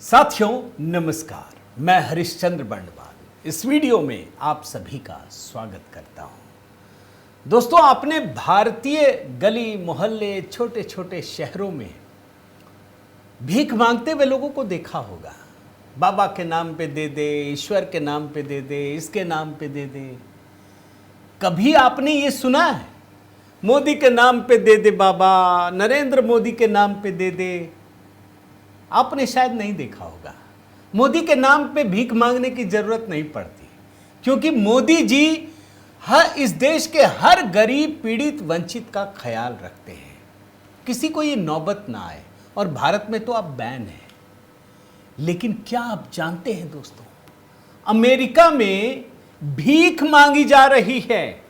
साथियों नमस्कार, मैं हरिश्चंद्र बंडवाल इस वीडियो में आप सभी का स्वागत करता हूं। दोस्तों, आपने भारतीय गली मोहल्ले छोटे छोटे शहरों में भीख मांगते हुए लोगों को देखा होगा। बाबा के नाम पे दे दे, ईश्वर के नाम पे दे दे, इसके नाम पे दे दे। कभी आपने ये सुना है मोदी के नाम पे दे दे बाबा, नरेंद्र मोदी के नाम पे दे दे? आपने शायद नहीं देखा होगा। मोदी के नाम पे भीख मांगने की जरूरत नहीं पड़ती, क्योंकि मोदी जी इस देश के हर गरीब पीड़ित वंचित का ख्याल रखते हैं। किसी को ये नौबत ना आए, और भारत में तो अब बैन है। लेकिन क्या आप जानते हैं दोस्तों, अमेरिका में भीख मांगी जा रही है।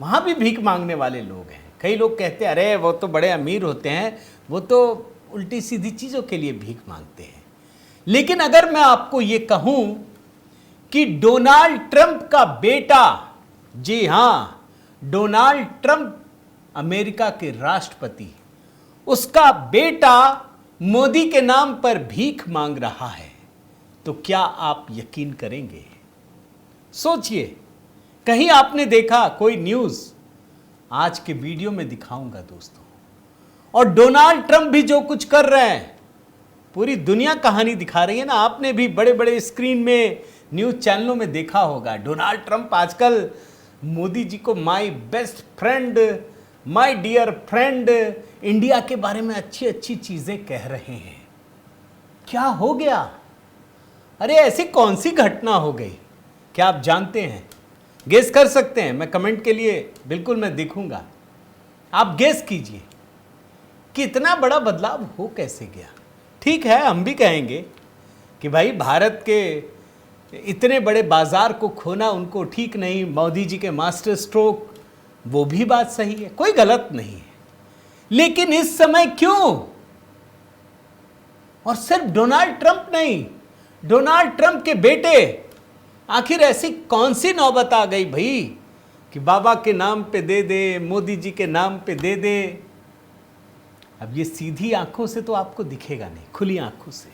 वहां भी भीख मांगने वाले लोग हैं। कई लोग कहते हैं अरे वो तो बड़े अमीर होते हैं, वो तो उल्टी सीधी चीजों के लिए भीख मांगते हैं। लेकिन अगर मैं आपको यह कहूं कि डोनाल्ड ट्रंप का बेटा, जी हां, डोनाल्ड ट्रंप अमेरिका के राष्ट्रपति, उसका बेटा मोदी के नाम पर भीख मांग रहा है, तो क्या आप यकीन करेंगे? सोचिए, कहीं आपने देखा कोई न्यूज? आज के वीडियो में दिखाऊंगा दोस्तों। और डोनाल्ड ट्रंप भी जो कुछ कर रहे हैं, पूरी दुनिया कहानी दिखा रही है ना। आपने भी बड़े बड़े स्क्रीन में न्यूज चैनलों में देखा होगा। डोनाल्ड ट्रंप आजकल मोदी जी को my best friend, my dear friend, India के बारे में अच्छी अच्छी चीजें कह रहे हैं। क्या हो गया? अरे ऐसी कौन सी घटना हो गई? क्या आप जानते हैं? गेस कर सकते हैं? मैं कमेंट के लिए बिल्कुल मैं देखूंगा, आप गेस कीजिए कितना बड़ा बदलाव हो कैसे गया। ठीक है, हम भी कहेंगे कि भाई भारत के इतने बड़े बाजार को खोना उनको ठीक नहीं, मोदी जी के मास्टर स्ट्रोक, वो भी बात सही है, कोई गलत नहीं है। लेकिन इस समय क्यों? और सिर्फ डोनाल्ड ट्रंप नहीं, डोनाल्ड ट्रंप के बेटे, आखिर ऐसी कौन सी नौबत आ गई भाई कि बाबा के नाम पे दे दे, मोदी जी के नाम पे दे दे? अब ये सीधी आंखों से तो आपको दिखेगा नहीं, खुली आंखों से।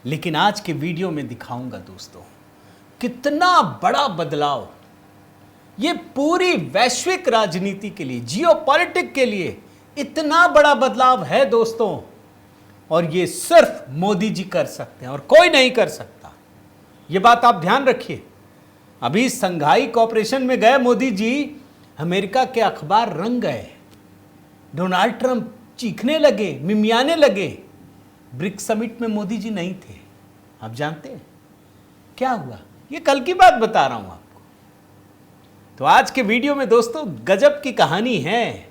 लेकिन आज के वीडियो में दिखाऊंगा दोस्तों कितना बड़ा बदलाव ये पूरी वैश्विक राजनीति के लिए, जियोपॉलिटिक के लिए इतना बड़ा बदलाव है दोस्तों। और ये सिर्फ मोदी जी कर सकते हैं और कोई नहीं कर सकता। ये बात आप ध्यान रखिए। अभी संघाई कॉपरेशन में गए मोदी जी, अमेरिका के अखबार रंग गए। डोनाल्ड ट्रंप चीखने लगे, मिमियाने लगे। ब्रिक्स समिट में मोदी जी नहीं थे। आप जानते हैं क्या हुआ? ये कल की बात बता रहा हूं आपको। तो आज के वीडियो में दोस्तों गजब की कहानी है।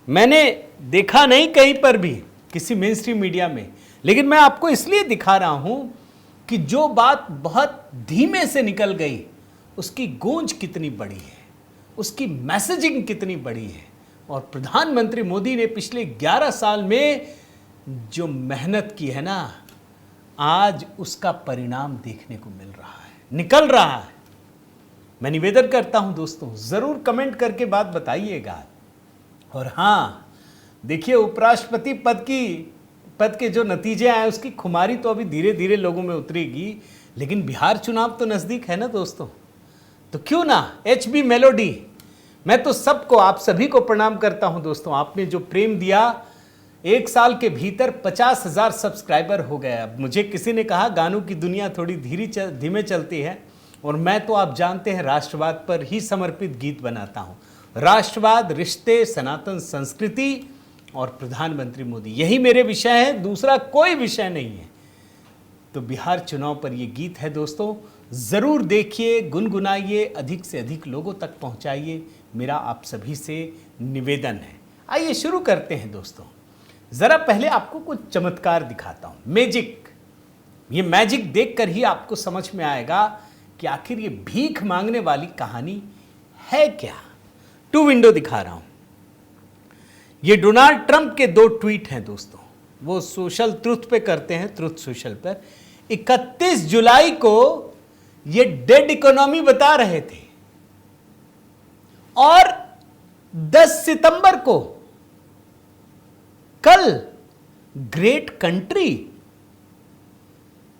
मैंने देखा नहीं कहीं पर भी, किसी मेन स्ट्रीम मीडिया में, लेकिन मैं आपको इसलिए दिखा रहा हूं कि जो बात बहुत धीमे से निकल गई, उसकी गूंज कितनी बड़ी है, उसकी मैसेजिंग कितनी बड़ी है। और प्रधानमंत्री मोदी ने पिछले 11 साल में जो मेहनत की है ना, आज उसका परिणाम देखने को मिल रहा है, निकल रहा है। मैं निवेदन करता हूं दोस्तों, जरूर कमेंट करके बात बताइएगा। और हां, देखिए, उपराष्ट्रपति पद के जो नतीजे आए, उसकी खुमारी तो अभी धीरे धीरे लोगों में उतरेगी। लेकिन बिहार चुनाव तो नजदीक है ना दोस्तों, तो क्यों ना HB मेलोडी। मैं तो सबको, आप सभी को प्रणाम करता हूं दोस्तों। आपने जो प्रेम दिया, 1 साल के भीतर 50,000 सब्सक्राइबर हो गए। अब मुझे किसी ने कहा गानों की दुनिया थोड़ी धीमे चलती है, और मैं तो आप जानते हैं राष्ट्रवाद पर ही समर्पित गीत बनाता हूं। राष्ट्रवाद, रिश्ते, सनातन संस्कृति और प्रधानमंत्री मोदी, यही मेरे विषय है, दूसरा कोई विषय नहीं है। तो बिहार चुनाव पर यह गीत है दोस्तों, जरूर देखिए, गुनगुनाइए, अधिक से अधिक लोगों तक पहुंचाइए, मेरा आप सभी से निवेदन है। आइए शुरू करते हैं दोस्तों। जरा पहले आपको कुछ चमत्कार दिखाता हूं, मैजिक। ये मैजिक देखकर ही आपको समझ में आएगा कि आखिर ये भीख मांगने वाली कहानी है क्या। 2 विंडो दिखा रहा हूं। ये डोनाल्ड ट्रंप के 2 ट्वीट हैं दोस्तों, वो सोशल ट्रुथ पे करते हैं, ट्रुथ सोशल पर। 31 जुलाई को ये डेड इकोनॉमी बता रहे थे, और 10 सितंबर को, कल, ग्रेट कंट्री।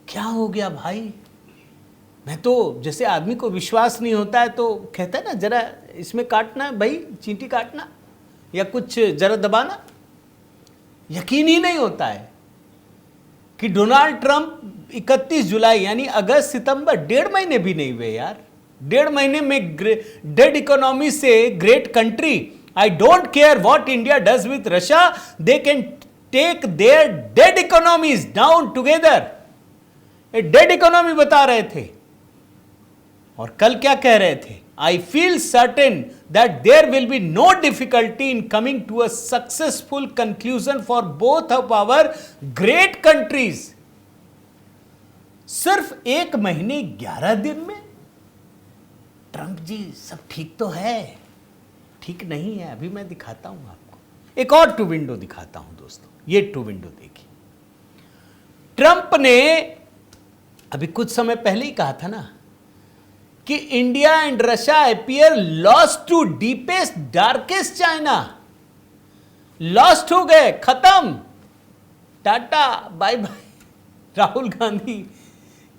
क्या हो गया भाई? मैं तो जैसे आदमी को विश्वास नहीं होता है तो कहता है ना, जरा इसमें काटना भाई, चींटी काटना या कुछ जरा दबाना। यकीन ही नहीं होता है कि डोनाल्ड ट्रंप 31 जुलाई यानी अगस्त सितंबर 1.5 महीने भी नहीं हुए यार, 1.5 महीने में डेड इकोनॉमी से great country, I don't care what India does with Russia, they can take their dead economies down together. Dead economy बता रहे थे और कल क्या कह रहे थे? I feel certain that there will be no difficulty in coming to a successful conclusion for both of our great countries. सिर्फ 1 महीने 11 दिन में ट्रंप जी सब ठीक तो है? ठीक नहीं है, अभी मैं दिखाता हूं आपको एक और 2 विंडो दिखाता हूं दोस्तों। ये 2 विंडो देखिए। ट्रंप ने अभी कुछ समय पहले ही कहा था ना कि India and Russia appear lost to deepest darkest China. Lost हो गए, खत्म, tata bye bye. Rahul Gandhi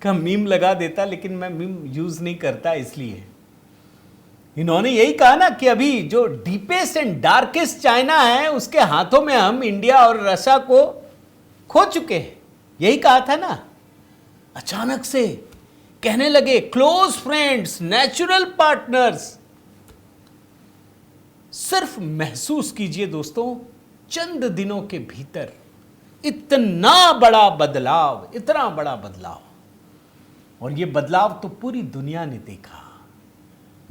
का मीम लगा देता, लेकिन मैं मीम यूज नहीं करता इसलिए। इन्होंने यही कहा ना कि अभी जो डीपेस्ट एंड डार्केस्ट चाइना है उसके हाथों में हम इंडिया और रशिया को खो चुके हैं, यही कहा था ना। अचानक से कहने लगे क्लोज फ्रेंड्स, नेचुरल पार्टनर्स। सिर्फ महसूस कीजिए दोस्तों, चंद दिनों के भीतर इतना बड़ा बदलाव, इतना बड़ा बदलाव। और यह बदलाव तो पूरी दुनिया ने देखा,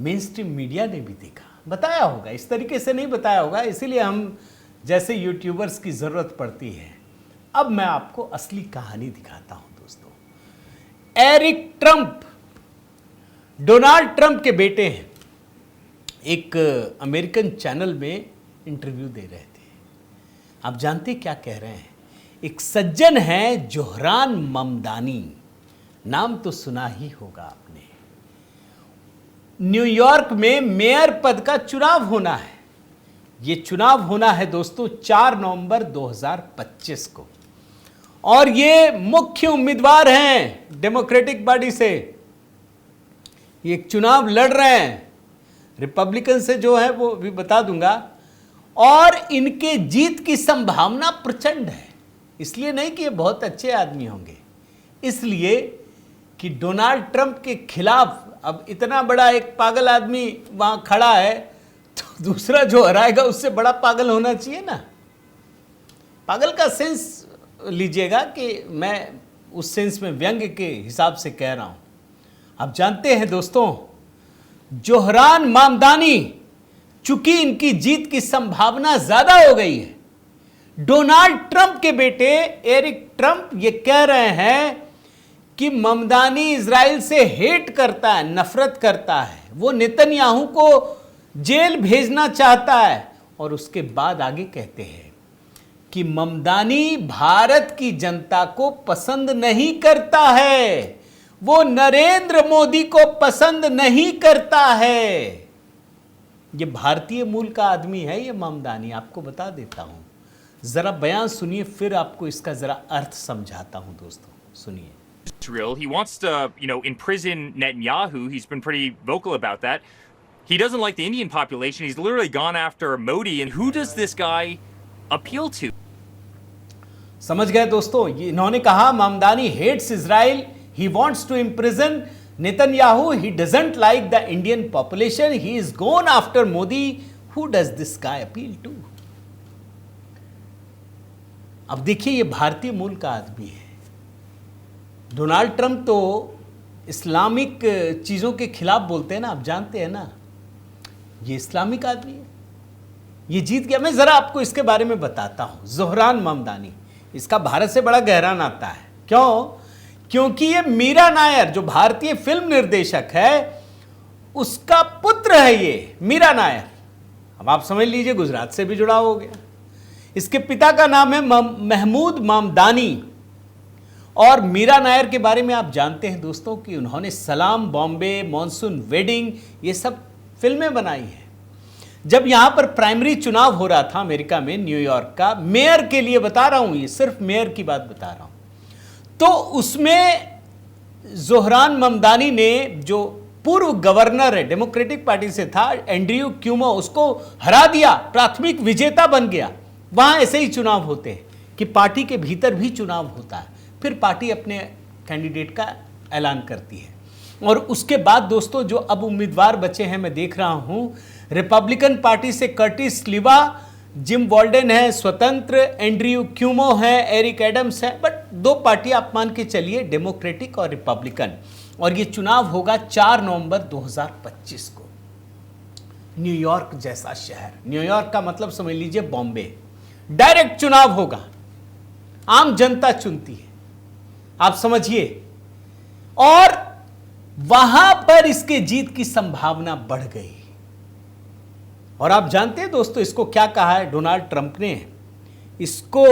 मेन स्ट्रीम मीडिया ने भी देखा। बताया होगा, इस तरीके से नहीं बताया होगा, इसीलिए हम जैसे यूट्यूबर्स की जरूरत पड़ती है। अब मैं आपको असली कहानी दिखाता हूं दोस्तों। एरिक ट्रंप डोनाल्ड ट्रंप के बेटे हैं। एक अमेरिकन चैनल में इंटरव्यू दे रहे थे। आप जानते क्या कह रहे हैं? एक सज्जन है जोहरान ममदानी, नाम तो सुना ही होगा आपने। न्यूयॉर्क में मेयर पद का चुनाव होना है। यह चुनाव होना है दोस्तों 4 नवंबर 2025 को, और ये मुख्य उम्मीदवार हैं डेमोक्रेटिक पार्टी से। ये एक चुनाव लड़ रहे हैं, रिपब्लिकन से जो है वो भी बता दूंगा। और इनके जीत की संभावना प्रचंड है। इसलिए नहीं कि ये बहुत अच्छे आदमी होंगे, इसलिए कि डोनाल्ड ट्रंप के खिलाफ अब इतना बड़ा एक पागल आदमी वहां खड़ा है, तो दूसरा जो हराएगा उससे बड़ा पागल होना चाहिए ना। पागल का सेंस लीजिएगा कि मैं उस सेंस में व्यंग्य के हिसाब से कह रहा हूं। आप जानते हैं दोस्तों, जोहरान ममदानी, चूंकि इनकी जीत की संभावना ज्यादा हो गई है, डोनाल्ड ट्रंप के बेटे एरिक ट्रंप ये कह रहे हैं कि ममदानी इजराइल से हेट करता है, नफरत करता है, वो नेतन्याहू को जेल भेजना चाहता है। और उसके बाद आगे कहते हैं कि ममदानी भारत की जनता को पसंद नहीं करता है, वो नरेंद्र मोदी को पसंद नहीं करता है। ये भारतीय मूल का आदमी है ये ममदानी, आपको बता देता हूं। जरा बयान सुनिए, फिर आपको इसका जरा अर्थ समझाता हूं दोस्तों, सुनिए। Israel. He wants to, imprison Netanyahu. He's been pretty vocal about that. He doesn't like the Indian population. He's literally gone after Modi. And who does this guy appeal to? समझ गए दोस्तों, इन्होंने कहा Mamdani hates Israel, he wants to imprison Netanyahu, he doesn't like the Indian population, he is gone after Modi, who does this guy appeal to? अब देखिए, ये भारतीय मूल का आदमी है। डोनाल्ड ट्रंप तो इस्लामिक चीज़ों के खिलाफ बोलते हैं ना, आप जानते हैं ना, ये इस्लामिक आदमी है। ये जीत गया। मैं ज़रा आपको इसके बारे में बताता हूँ। जोहरान ममदानी, इसका भारत से बड़ा गहरा नाता है। क्यों? क्योंकि ये मीरा नायर जो भारतीय फिल्म निर्देशक है, उसका पुत्र है ये मीरा नायर। अब आप समझ लीजिए, गुजरात से भी जुड़ा हो गया। इसके पिता का नाम है महमूद ममदानी। और मीरा नायर के बारे में आप जानते हैं दोस्तों कि उन्होंने सलाम बॉम्बे, मॉनसून वेडिंग, ये सब फिल्में बनाई हैं। जब यहां पर प्राइमरी चुनाव हो रहा था अमेरिका में, न्यूयॉर्क का मेयर के लिए बता रहा हूं, ये सिर्फ मेयर की बात बता रहा हूं, तो उसमें जोहरान ममदानी ने, जो पूर्व गवर्नर है, डेमोक्रेटिक पार्टी से था, एंड्रयू क्यूमो, उसको हरा दिया, प्राथमिक विजेता बन गया। वहां ऐसे ही चुनाव होते हैं कि पार्टी के भीतर भी चुनाव होता है, फिर पार्टी अपने कैंडिडेट का ऐलान करती है। और उसके बाद दोस्तों जो अब उम्मीदवार बचे हैं, मैं देख रहा हूं, रिपब्लिकन पार्टी से कर्टिस स्लीवा, जिम वॉल्डेन है स्वतंत्र, एंड्रयू क्यूमो है, एरिक एडम्स है, बट दो पार्टी आप मान के चलिए, डेमोक्रेटिक और रिपब्लिकन। और ये चुनाव होगा 4 नवंबर 2025 को। न्यूयॉर्क जैसा शहर, न्यूयॉर्क का मतलब समझ लीजिए बॉम्बे, डायरेक्ट चुनाव होगा, आम जनता चुनती है, आप समझिए। और वहां पर इसके जीत की संभावना बढ़ गई। और आप जानते हैं दोस्तों इसको क्या कहा है डोनाल्ड ट्रंप ने? इसको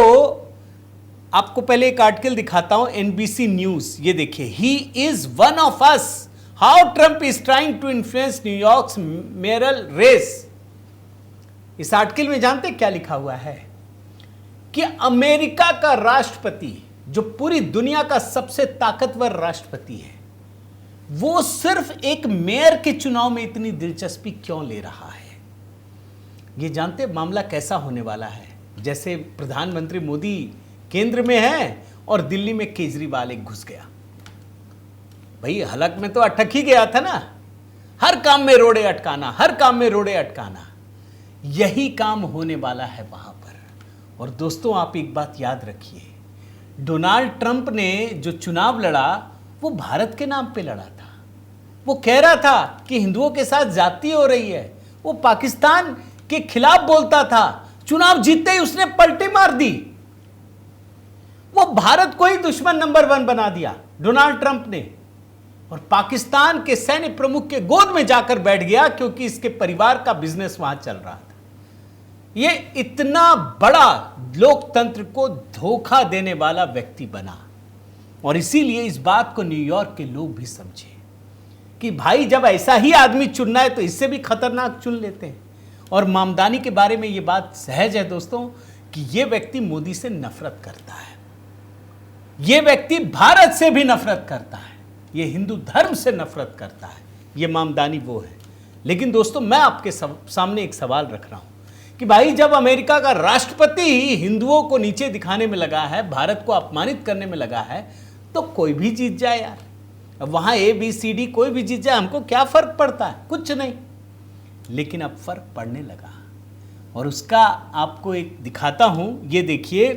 आपको पहले एक आर्टिकल दिखाता हूं, एनबीसी न्यूज, ये देखिए, he is one of us, how Trump is trying to influence New York mayoral race. इस आर्टिकल में जानते क्या लिखा हुआ है कि अमेरिका का राष्ट्रपति, जो पूरी दुनिया का सबसे ताकतवर राष्ट्रपति है, वो सिर्फ एक मेयर के चुनाव में इतनी दिलचस्पी क्यों ले रहा है। ये जानते मामला कैसा होने वाला है? जैसे प्रधानमंत्री मोदी केंद्र में है और दिल्ली में केजरीवाल एक घुस गया। भाई हलक में तो अटक ही गया था ना, हर काम में रोड़े अटकाना, हर काम में रोड़े अटकाना, यही काम होने वाला है वहां पर। और दोस्तों आप एक बात याद रखिए, डोनाल्ड ट्रंप ने जो चुनाव लड़ा वो भारत के नाम पे लड़ा था। वो कह रहा था कि हिंदुओं के साथ जाति हो रही है, वो पाकिस्तान के खिलाफ बोलता था। चुनाव जीतते ही उसने पलटी मार दी, वो भारत को ही दुश्मन नंबर 1 बना दिया डोनाल्ड ट्रंप ने, और पाकिस्तान के सैन्य प्रमुख के गोद में जाकर बैठ गया क्योंकि इसके परिवार का बिजनेस वहां चल रहा था। ये इतना बड़ा लोकतंत्र को धोखा देने वाला व्यक्ति बना। और इसीलिए इस बात को न्यूयॉर्क के लोग भी समझे कि भाई जब ऐसा ही आदमी चुनना है तो इससे भी खतरनाक चुन लेते हैं। और ममदानी के बारे में ये बात सहज है दोस्तों कि ये व्यक्ति मोदी से नफरत करता है, ये व्यक्ति भारत से भी नफरत करता है, ये हिंदू धर्म से नफरत करता है, ये ममदानी वो है। लेकिन दोस्तों मैं आपके सामने एक सवाल रख रहा हूं कि भाई जब अमेरिका का राष्ट्रपति ही हिंदुओं को नीचे दिखाने में लगा है, भारत को अपमानित करने में लगा है, तो कोई भी जीत जाए यार। अब वहां ABCD कोई भी जीत जाए, हमको क्या फर्क पड़ता है? कुछ नहीं। लेकिन अब फर्क पड़ने लगा, और उसका आपको एक दिखाता हूं, ये देखिए,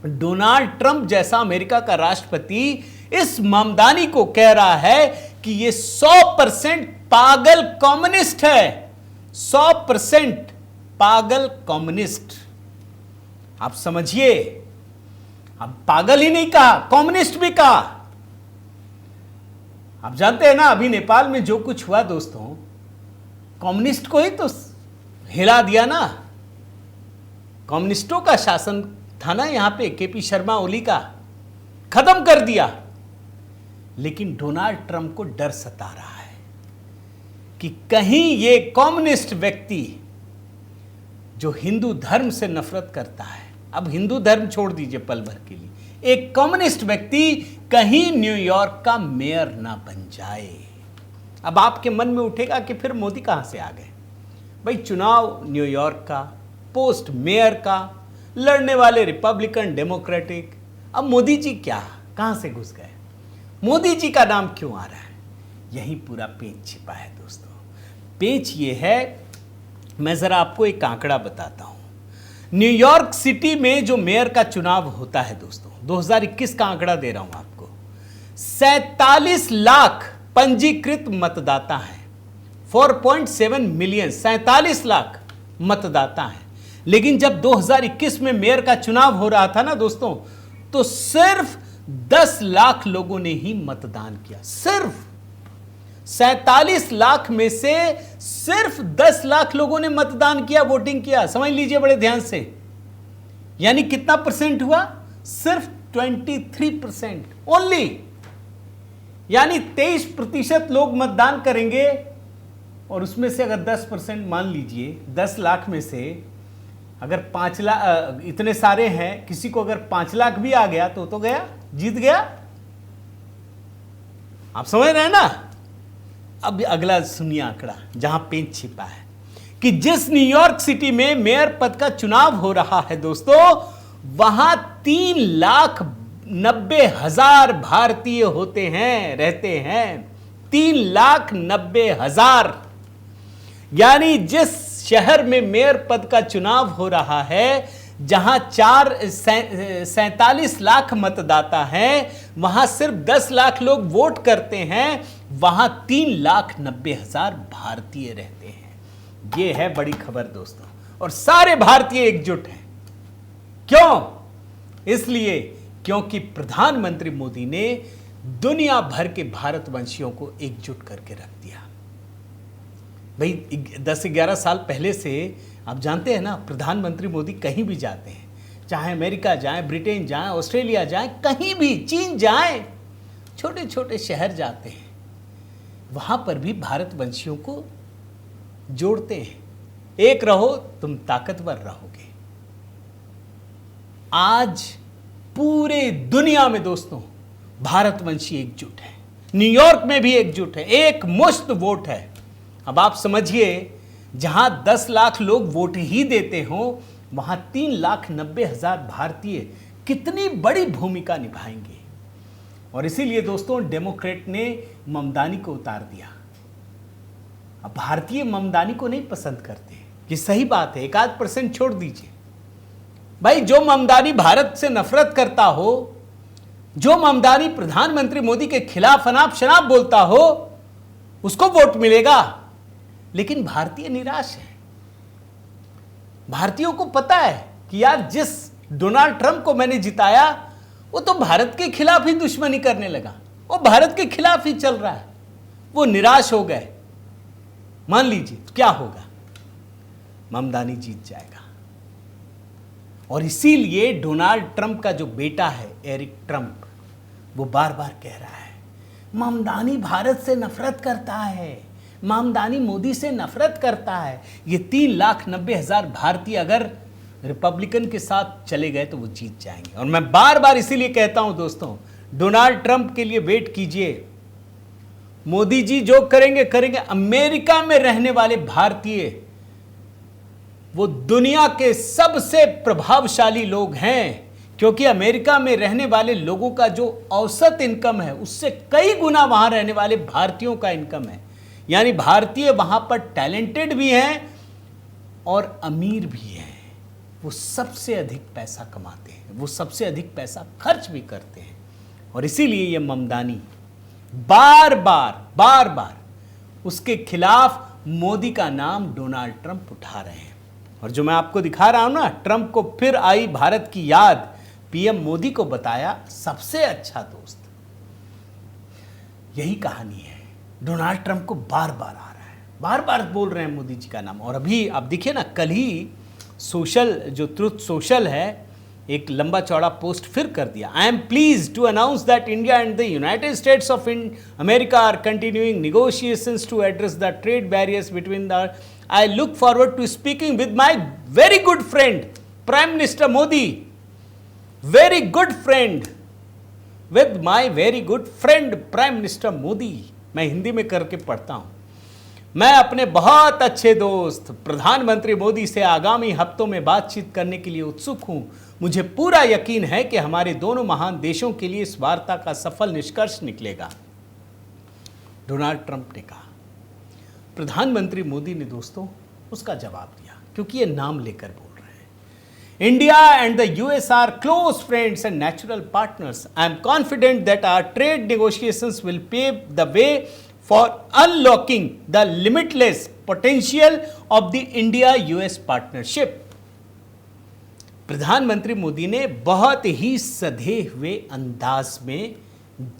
डोनाल्ड ट्रंप जैसा अमेरिका का राष्ट्रपति इस ममदानी को कह रहा है कि ये 100% पागल कम्युनिस्ट है, 100% पागल कम्युनिस्ट। आप समझिए, अब पागल ही नहीं कहा, कम्युनिस्ट भी कहा। आप जानते हैं ना अभी नेपाल में जो कुछ हुआ दोस्तों, कम्युनिस्ट को ही तो हिला दिया ना, कम्युनिस्टों का शासन था ना यहां पे, KP शर्मा ओली का, खत्म कर दिया। लेकिन डोनाल्ड ट्रंप को डर सता रहा है कि कहीं ये कम्युनिस्ट व्यक्ति जो हिंदू धर्म से नफरत करता है, अब हिंदू धर्म छोड़ दीजिए पल भर के लिए, एक कम्युनिस्ट व्यक्ति कहीं न्यूयॉर्क का मेयर ना बन जाए। अब आपके मन में उठेगा कि फिर मोदी कहां से आ गए? भाई चुनाव न्यूयॉर्क का, पोस्ट मेयर का, लड़ने वाले रिपब्लिकन डेमोक्रेटिक, अब मोदी जी क्या, कहां से घुस गए? मोदी जी का नाम क्यों आ रहा है? यही पूरा पेच छिपा है दोस्तों। पेच ये है, मैं जरा आपको एक आंकड़ा बताता हूं। न्यूयॉर्क सिटी में जो मेयर का चुनाव होता है दोस्तों, 2021 का आंकड़ा दे रहा हूं आपको, 47 लाख पंजीकृत मतदाता हैं, 4.7 मिलियन, 47 लाख मतदाता हैं। लेकिन जब 2021 में मेयर का चुनाव हो रहा था ना दोस्तों, तो सिर्फ 10 लाख लोगों ने ही मतदान किया। सिर्फ 47 लाख में से सिर्फ 10 लाख लोगों ने मतदान किया, वोटिंग किया। समझ लीजिए बड़े ध्यान से, यानी कितना परसेंट हुआ? सिर्फ 23% ओनली, यानी 23% लोग मतदान करेंगे। और उसमें से अगर 10% मान लीजिए, 10 लाख में से अगर 5 लाख, इतने सारे हैं, किसी को अगर 5 लाख भी आ गया तो गया। जीत गया। आप समझ रहे हैं ना। अब अगला सुनिए आंकड़ा जहां पेंच छिपा है कि जिस न्यूयॉर्क सिटी में मेयर पद का चुनाव हो रहा है दोस्तों, वहां 3,90,000 भारतीय होते हैं, रहते हैं। 3,90,000। यानी जिस शहर में मेयर पद का चुनाव हो रहा है, जहां 47 लाख मतदाता हैं, वहां सिर्फ 10 लाख लोग वोट करते हैं, वहां 3,90,000 भारतीय रहते हैं। यह है बड़ी खबर दोस्तों, और सारे भारतीय एकजुट हैं। क्यों? इसलिए क्योंकि प्रधानमंत्री मोदी ने दुनिया भर के भारतवंशियों को एकजुट करके रख दिया। भाई 10-11 साल पहले से आप जानते हैं ना, प्रधानमंत्री मोदी कहीं भी जाते हैं, चाहे अमेरिका जाएं, ब्रिटेन जाएं, ऑस्ट्रेलिया जाएं, कहीं भी, चीन जाएं, छोटे छोटे शहर जाते हैं, वहां पर भी भारतवंशियों को जोड़ते हैं। एक रहो तुम ताकतवर रहोगे। आज पूरे दुनिया में दोस्तों भारतवंशी एकजुट है। न्यूयॉर्क में भी एकजुट है, एक मुश्त वोट है। अब आप समझिए, जहां 10 लाख लोग वोट ही देते हो, वहां 3,90,000 भारतीय कितनी बड़ी भूमिका निभाएंगे। और इसीलिए दोस्तों डेमोक्रेट ने ममदानी को उतार दिया। अब भारतीय ममदानी को नहीं पसंद करते, ये सही बात है। 1-8% छोड़ दीजिए भाई, जो ममदानी भारत से नफरत करता हो, जो ममदानी प्रधानमंत्री मोदी के खिलाफ अनाप शनाप बोलता हो, उसको वोट मिलेगा। लेकिन भारतीय निराश है। भारतीयों को पता है कि यार जिस डोनाल्ड ट्रंप को मैंने जिताया, वो तो भारत के खिलाफ ही दुश्मनी करने लगा, वो भारत के खिलाफ ही चल रहा है। वो निराश हो गए। मान लीजिए तो क्या होगा, ममदानी जीत जाएगा। और इसीलिए डोनाल्ड ट्रंप का जो बेटा है एरिक ट्रंप, वो बार बार कह रहा है ममदानी भारत से नफरत करता है, ममदानी मोदी से नफरत करता है। ये 3,90,000 भारतीय अगर रिपब्लिकन के साथ चले गए तो वो जीत जाएंगे। और मैं बार बार इसीलिए कहता हूं दोस्तों, डोनाल्ड ट्रंप के लिए वेट कीजिए। मोदी जी जो करेंगे करेंगे। अमेरिका में रहने वाले भारतीय वो दुनिया के सबसे प्रभावशाली लोग हैं, क्योंकि अमेरिका में रहने वाले लोगों का जो औसत इनकम है, उससे कई गुना वहां रहने वाले भारतीयों का इनकम है। यानी भारतीय वहां पर टैलेंटेड भी हैं और अमीर भी हैं। वो सबसे अधिक पैसा कमाते हैं, वो सबसे अधिक पैसा खर्च भी करते हैं। और इसीलिए ये ममदानी बार बार उसके खिलाफ मोदी का नाम डोनाल्ड ट्रंप उठा रहे हैं। और जो मैं आपको दिखा रहा हूं ना, ट्रंप को फिर आई भारत की याद, पीएम मोदी को बताया सबसे अच्छा दोस्त। यही कहानी है। डोनाल्ड ट्रंप को बार बार आ रहा है, बार बार बोल रहे हैं मोदी जी का नाम। और अभी आप देखिए ना, कल ही सोशल जो ट्रुथ सोशल है, एक लंबा चौड़ा पोस्ट फिर कर दिया। I am pleased to announce that India and the United States of America are continuing negotiations to address the trade barriers between the I look forward to speaking with my very good friend Prime Minister Modi. Very good friend with my very good friend Prime Minister Modi. मैं हिंदी में करके पढ़ता हूं। मैं अपने बहुत अच्छे दोस्त प्रधानमंत्री मोदी से आगामी हफ्तों में बातचीत करने के लिए उत्सुक हूं। मुझे पूरा यकीन है कि हमारे दोनों महान देशों के लिए इस वार्ता का सफल निष्कर्ष निकलेगा, डोनाल्ड ट्रंप ने कहा। प्रधानमंत्री मोदी ने दोस्तों उसका जवाब दिया, क्योंकि ये नाम लेकर बोल रहे हैं। India and the US are close friends and natural partners. I am confident that our trade negotiations will pave the way for unlocking the limitless potential of the India-US partnership। प्रधानमंत्री मोदी ने बहुत ही सधे हुए अंदाज में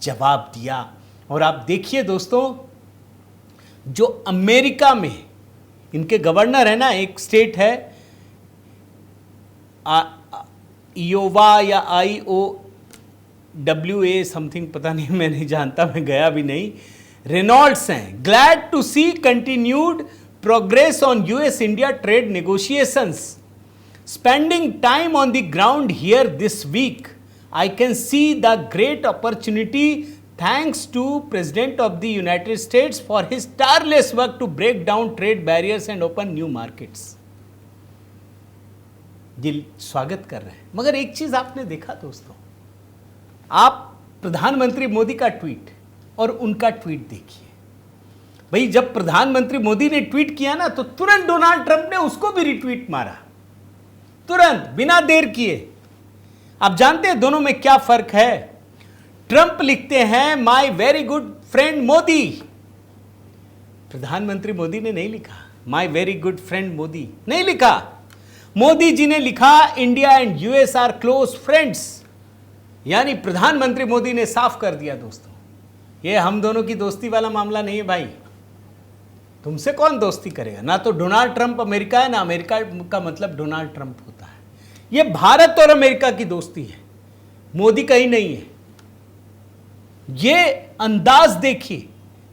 जवाब दिया। और आप देखिए दोस्तों, जो अमेरिका में इनके गवर्नर है ना, एक स्टेट है इयोवा या IOWA समथिंग, पता नहीं, मैं नहीं जानता, मैं गया भी नहीं। रेनॉल्ड्स हैं। Glad to see continued progress on US India trade negotiations, spending time on the ground here this week. I can see the great opportunity thanks to President of the United States for his tireless work to break down trade barriers and open new markets. ये स्वागत कर रहे हैं। मगर एक चीज आपने देखा दोस्तों, आप प्रधानमंत्री मोदी का ट्वीट और उनका ट्वीट देखिए। भाई जब प्रधानमंत्री मोदी ने ट्वीट किया ना तो तुरंत डोनाल्ड ट्रंप ने उसको भी रिट्वीट मारा, तुरंत बिना देर किए। आप जानते हैं दोनों में क्या फर्क है? ट्रंप लिखते हैं my very good friend Modi, प्रधानमंत्री मोदी ने नहीं लिखा my very good friend Modi, नहीं लिखा। मोदी जी ने लिखा India and US are close friends, यानी प्रधानमंत्री मोदी ने साफ कर दिया दोस्तों, ये हम दोनों की दोस्ती वाला मामला नहीं है भाई, तुमसे कौन दोस्ती करेगा? ना तो डोनाल्ड ट्रंप अमेरिका है, ना अमेरिका का मतलब डोनाल्ड ट्रंप होता है। ये भारत और अमेरिका की दोस्ती है, मोदी कहीं नहीं है। ये अंदाज देखिए,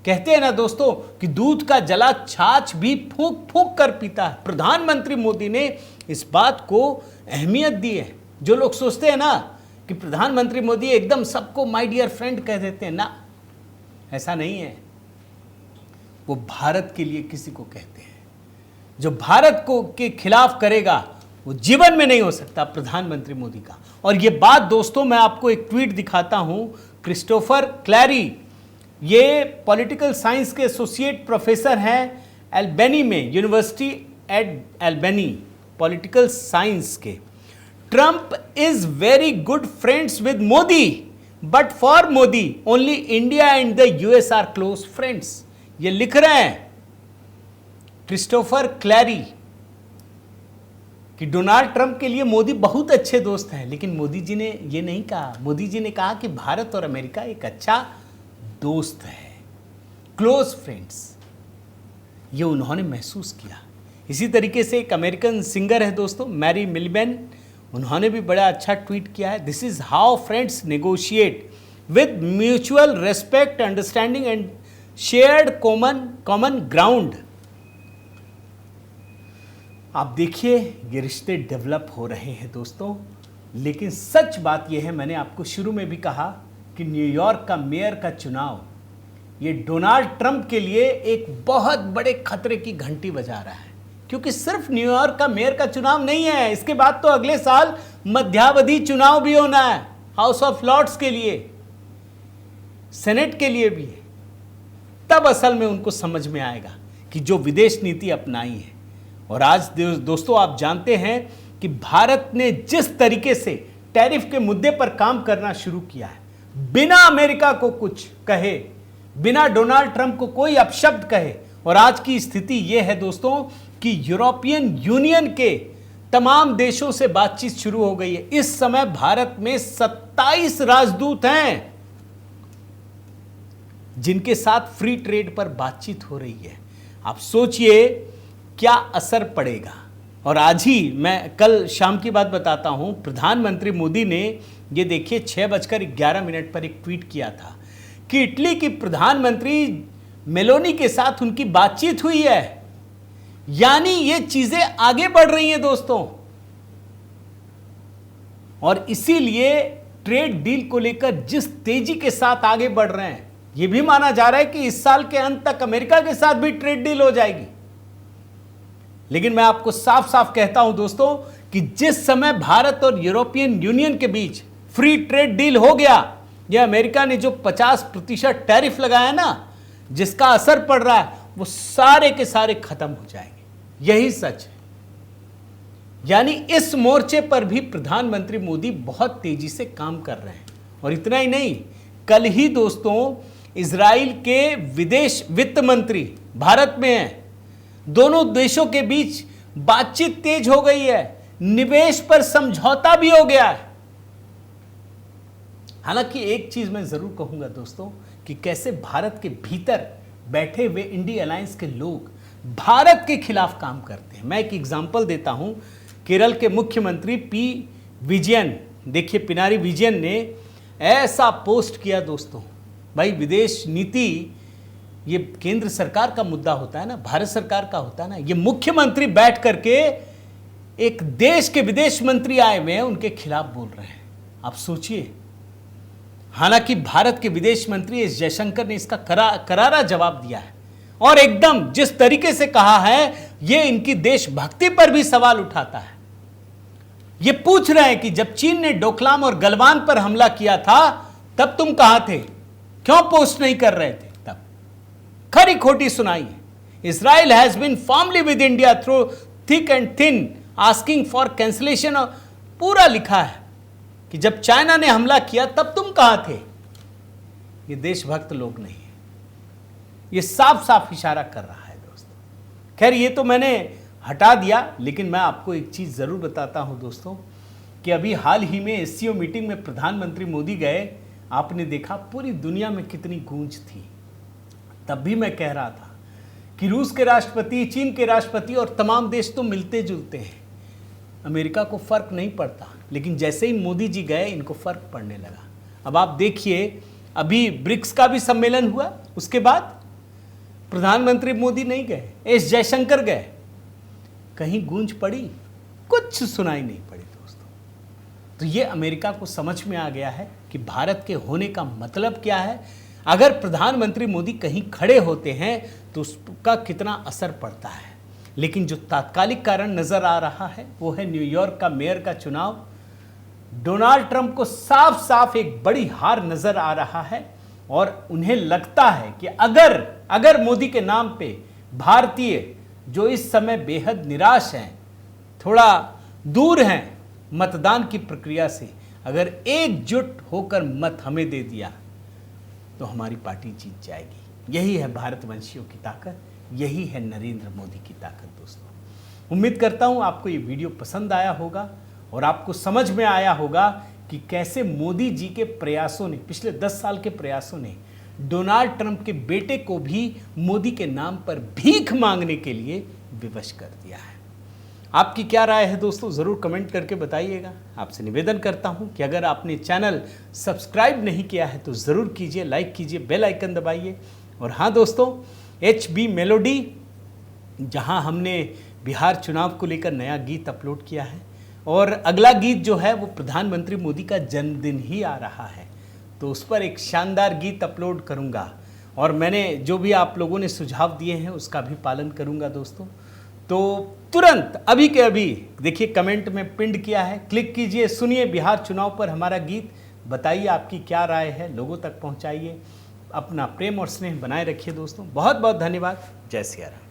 कहते हैं ना दोस्तों कि दूध का जला छाछ भी फूंक फूंक कर पीता है। प्रधानमंत्री मोदी ने इस बात को अहमियत दी है। जो लोग सोचते हैं ना कि प्रधानमंत्री मोदी एकदम सबको माय डियर फ्रेंड कह देते हैं, ना, ऐसा नहीं है। वो भारत के लिए किसी को कहते हैं। जो भारत को के खिलाफ करेगा वो जीवन में नहीं हो सकता प्रधानमंत्री मोदी का। और ये बात दोस्तों मैं आपको एक ट्वीट दिखाता हूं, क्रिस्टोफर क्लैरी, ये पॉलिटिकल साइंस के एसोसिएट प्रोफेसर हैं एल्बेनी में, university at Albany, political science के। Trump is very good friends with Modi, but for Modi only India and the US are close friends. ये लिख रहे हैं क्रिस्टोफर क्लैरी कि डोनाल्ड ट्रंप के लिए मोदी बहुत अच्छे दोस्त हैं, लेकिन मोदी जी ने ये नहीं कहा। मोदी जी ने कहा कि भारत और अमेरिका एक अच्छा दोस्त है, क्लोज फ्रेंड्स। ये उन्होंने महसूस किया। इसी तरीके से एक अमेरिकन सिंगर है दोस्तों, मैरी मिलबेन, उन्होंने भी बड़ा अच्छा ट्वीट किया है। This is how friends negotiate with mutual respect, understanding and shared common ground. आप देखिए ये रिश्ते डेवलप हो रहे हैं दोस्तों। लेकिन सच बात यह है, मैंने आपको शुरू में भी कहा कि न्यूयॉर्क का मेयर का चुनाव ये डोनाल्ड ट्रंप के लिए एक बहुत बड़े खतरे की घंटी बजा रहा है। क्योंकि सिर्फ न्यूयॉर्क का मेयर का चुनाव नहीं है, इसके बाद तो अगले साल मध्यावधि चुनाव भी होना है, हाउस ऑफ लॉर्ड्स के लिए, सेनेट के लिए भी है। तब असल में उनको समझ में आएगा कि जो विदेश नीति अपनाई है। और आज दोस्तों आप जानते हैं कि भारत ने जिस तरीके से टैरिफ के मुद्दे पर काम करना शुरू किया है, बिना अमेरिका को कुछ कहे, बिना डोनाल्ड ट्रंप को कोई अपशब्द कहे। और आज की स्थिति यह है दोस्तों कि यूरोपियन यूनियन के तमाम देशों से बातचीत शुरू हो गई है। इस समय भारत में 27 राजदूत हैं जिनके साथ फ्री ट्रेड पर बातचीत हो रही है। आप सोचिए क्या असर पड़ेगा। और आज ही मैं कल शाम की बात बताता हूं, प्रधानमंत्री मोदी ने ये देखिए 6:11 पर एक ट्वीट किया था कि इटली की प्रधानमंत्री मेलोनी के साथ उनकी बातचीत हुई है। यानी ये चीजें आगे बढ़ रही हैं दोस्तों। और इसीलिए ट्रेड डील को लेकर जिस तेजी के साथ आगे बढ़ रहे हैं, यह भी माना जा रहा है कि इस साल के अंत तक अमेरिका के साथ भी ट्रेड डील हो जाएगी। लेकिन मैं आपको साफ साफ कहता हूं दोस्तों कि जिस समय भारत और यूरोपियन यूनियन के बीच फ्री ट्रेड डील हो गया, यह अमेरिका ने जो 50% टैरिफ लगाया ना, जिसका असर पड़ रहा है, वो सारे के सारे खत्म हो जाएंगे। यही सच है। यानी इस मोर्चे पर भी प्रधानमंत्री मोदी बहुत तेजी से काम कर रहे हैं। और इतना ही नहीं, कल ही दोस्तों इजराइल के विदेश वित्त मंत्री भारत में हैं। दोनों देशों के बीच बातचीत तेज हो गई है, निवेश पर समझौता भी हो गया है। हालांकि एक चीज मैं जरूर कहूंगा दोस्तों कि कैसे भारत के भीतर बैठे हुए इंडी अलायंस के लोग भारत के खिलाफ काम करते हैं। मैं एक एग्जांपल देता हूं, केरल के मुख्यमंत्री पी विजयन, देखिए पिनारी विजयन ने ऐसा पोस्ट किया दोस्तों। भाई विदेश नीति ये केंद्र सरकार का मुद्दा होता है ना, भारत सरकार का होता है ना। ये मुख्यमंत्री बैठ करके एक देश के विदेश मंत्री आए हुए हैं, उनके खिलाफ बोल रहे हैं। आप सोचिए। हालांकि भारत के विदेश मंत्री एस जयशंकर ने इसका करारा जवाब दिया है और एकदम जिस तरीके से कहा है, यह इनकी देशभक्ति पर भी सवाल उठाता है। ये पूछ रहे हैं कि जब चीन ने डोकलाम और गलवान पर हमला किया था तब तुम कहां थे, क्यों पोस्ट नहीं कर रहे थे तब? खरी खोटी सुनाई है। Israel has been firmly with India through thick and thin asking for cancellation. पूरा लिखा है कि जब चाइना ने हमला किया तब तुम कहां थे। ये देशभक्त लोग नहीं है, ये साफ साफ इशारा कर रहा है दोस्तों। खैर ये तो मैंने हटा दिया, लेकिन मैं आपको एक चीज जरूर बताता हूं दोस्तों कि अभी हाल ही में एससीओ मीटिंग में प्रधानमंत्री मोदी गए। आपने देखा पूरी दुनिया में कितनी गूंज थी। तब भी मैं कह रहा था कि रूस के राष्ट्रपति, चीन के राष्ट्रपति और तमाम देश तो मिलते जुलते हैं, अमेरिका को फर्क नहीं पड़ता। लेकिन जैसे ही मोदी जी गए इनको फर्क पड़ने लगा। अब आप देखिए, अभी ब्रिक्स का भी सम्मेलन हुआ, उसके बाद प्रधानमंत्री मोदी नहीं गए, एस जयशंकर गए। कहीं गूंज पड़ी? कुछ सुनाई नहीं पड़ी दोस्तों। तो ये अमेरिका को समझ में आ गया है कि भारत के होने का मतलब क्या है। अगर प्रधानमंत्री मोदी कहीं खड़े होते हैं तो उसका कितना असर पड़ता है। लेकिन जो तात्कालिक कारण नजर आ रहा है वो है न्यूयॉर्क का मेयर का चुनाव। डोनाल्ड ट्रंप को साफ साफ एक बड़ी हार नजर आ रहा है और उन्हें लगता है कि अगर मोदी के नाम पे भारतीय जो इस समय बेहद निराश हैं, थोड़ा दूर हैं मतदान की प्रक्रिया से, अगर एकजुट होकर मत हमें दे दिया तो हमारी पार्टी जीत जाएगी। यही है भारतवंशियों की ताकत, यही है नरेंद्र मोदी की ताकत दोस्तों। उम्मीद करता हूं आपको ये वीडियो पसंद आया होगा और आपको समझ में आया होगा कि कैसे मोदी जी के प्रयासों ने, पिछले 10 साल के प्रयासों ने डोनाल्ड ट्रंप के बेटे को भी मोदी के नाम पर भीख मांगने के लिए विवश कर दिया है। आपकी क्या राय है दोस्तों, ज़रूर कमेंट करके बताइएगा। आपसे निवेदन करता हूं कि अगर आपने चैनल सब्सक्राइब नहीं किया है तो ज़रूर कीजिए, लाइक कीजिए, बेल आइकन दबाइए। और हाँ दोस्तों, HB मेलोडी, जहां हमने बिहार चुनाव को लेकर नया गीत अपलोड किया है और अगला गीत जो है वो प्रधानमंत्री मोदी का जन्मदिन ही आ रहा है, तो उस पर एक शानदार गीत अपलोड करूंगा और मैंने जो भी आप लोगों ने सुझाव दिए हैं उसका भी पालन करूंगा दोस्तों। तो तुरंत अभी के अभी देखिए, कमेंट में पिंड किया है, क्लिक कीजिए, सुनिए बिहार चुनाव पर हमारा गीत, बताइए आपकी क्या राय है, लोगों तक पहुंचाइए। अपना प्रेम और स्नेह बनाए रखिए दोस्तों। बहुत बहुत धन्यवाद। जय सिया राम।